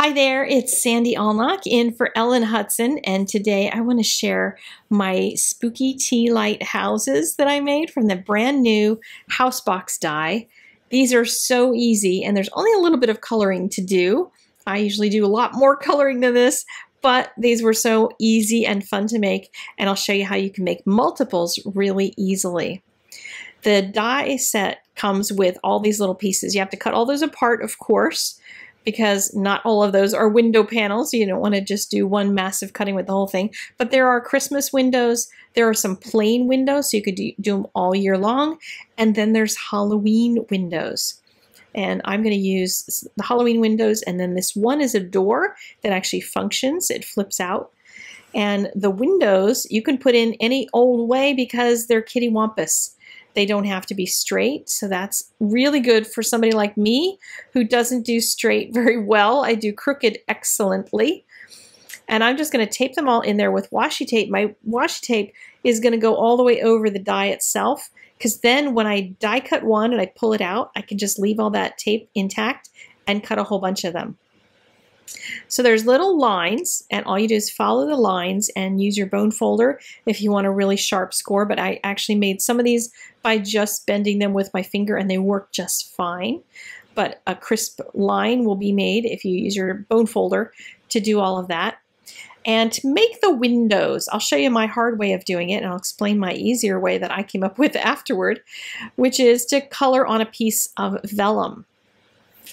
Hi there, it's Sandy Allnock in for Ellen Hudson, and today I want to share my spooky tea light houses that I made from the brand new Housebox die. These are so easy, and there's only a little bit of coloring to do. I usually do a lot more coloring than this, but these were so easy and fun to make, and I'll show you how you can make multiples really easily. The die set comes with all these little pieces. You have to cut all those apart, of course, because not all of those are window panels. You don't want to just do one massive cutting with the whole thing. But there are Christmas windows. There are some plain windows, so you could do them all year long. And then there's Halloween windows. And I'm going to use the Halloween windows. And then this one is a door that actually functions. It flips out. And the windows you can put in any old way because they're kittywampus. They don't have to be straight, so that's really good for somebody like me who doesn't do straight very well. I do crooked excellently. And I'm just going to tape them all in there with washi tape. My washi tape is going to go all the way over the die itself, because then when I die cut one and I pull it out, I can just leave all that tape intact and cut a whole bunch of them. So there's little lines, and all you do is follow the lines and use your bone folder if you want a really sharp score, but I actually made some of these by just bending them with my finger and they work just fine. But a crisp line will be made if you use your bone folder to do all of that. And to make the windows, I'll show you my hard way of doing it, and I'll explain my easier way that I came up with afterward, which is to color on a piece of vellum.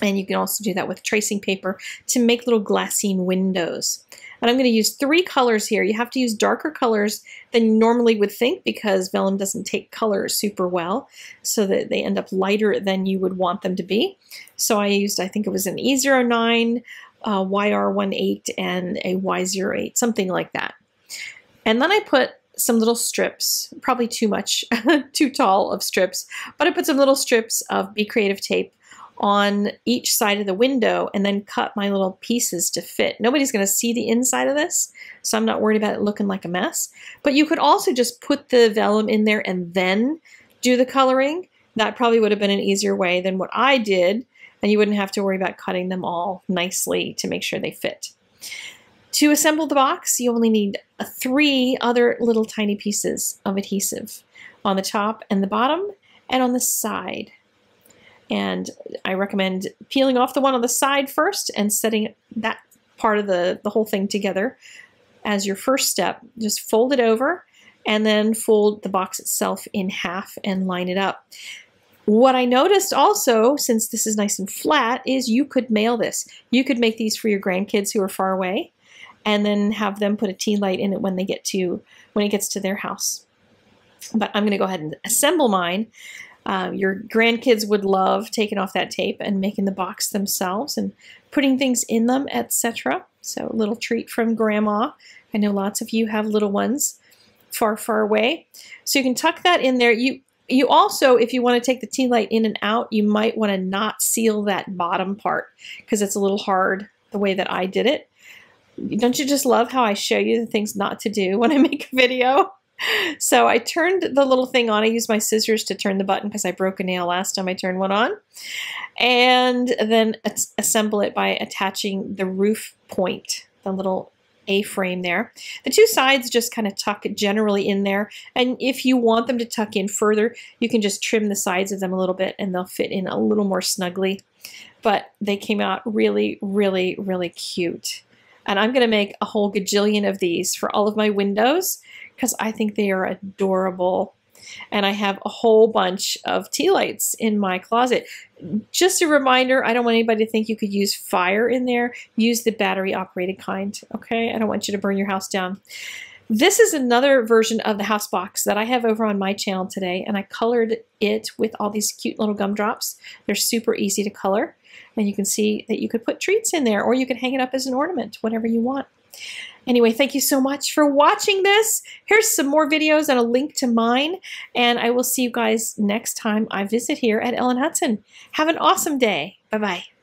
And you can also do that with tracing paper to make little glassine windows. And I'm going to use 3 colors here. You have to use darker colors than you normally would think because vellum doesn't take color super well, so that they end up lighter than you would want them to be. So I used, I think it was an E09, YR18, and a Y08, something like that. And then I put some little strips, probably too much, too tall of strips, but I put some little strips of Be Creative tape on each side of the window and then cut my little pieces to fit. Nobody's going to see the inside of this, so I'm not worried about it looking like a mess. But you could also just put the vellum in there and then do the coloring. That probably would have been an easier way than what I did, and you wouldn't have to worry about cutting them all nicely to make sure they fit. To assemble the box, you only need 3 other little tiny pieces of adhesive on the top and the bottom and on the side. And I recommend peeling off the one on the side first and setting that part of the whole thing together as your first step. Just fold it over and then fold the box itself in half and line it up. What I noticed also, since this is nice and flat, is you could mail this. You could make these for your grandkids who are far away and then have them put a tea light in it when it gets to their house. But I'm going to go ahead and assemble mine. Your grandkids would love taking off that tape and making the box themselves and putting things in them, etc. So a little treat from Grandma. I know lots of you have little ones far, far away. So you can tuck that in there. You also, if you want to take the tea light in and out, you might want to not seal that bottom part because it's a little hard the way that I did it. Don't you just love how I show you the things not to do when I make a video? So I turned the little thing on. I used my scissors to turn the button because I broke a nail last time I turned one on. And then assemble it by attaching the roof point, the little A-frame there. The 2 sides just kind of tuck generally in there. And if you want them to tuck in further, you can just trim the sides of them a little bit and they'll fit in a little more snugly. But they came out really, really, really cute. And I'm going to make a whole gajillion of these for all of my windows because I think they are adorable. And I have a whole bunch of tea lights in my closet. Just a reminder, I don't want anybody to think you could use fire in there. Use the battery operated kind, okay? I don't want you to burn your house down. This is another version of the house box that I have over on my channel today, and I colored it with all these cute little gumdrops. They're super easy to color, and you can see that you could put treats in there, or you could hang it up as an ornament, whatever you want. Anyway, thank you so much for watching this. Here's some more videos and a link to mine, and I will see you guys next time I visit here at Ellen Hudson. Have an awesome day. Bye-bye.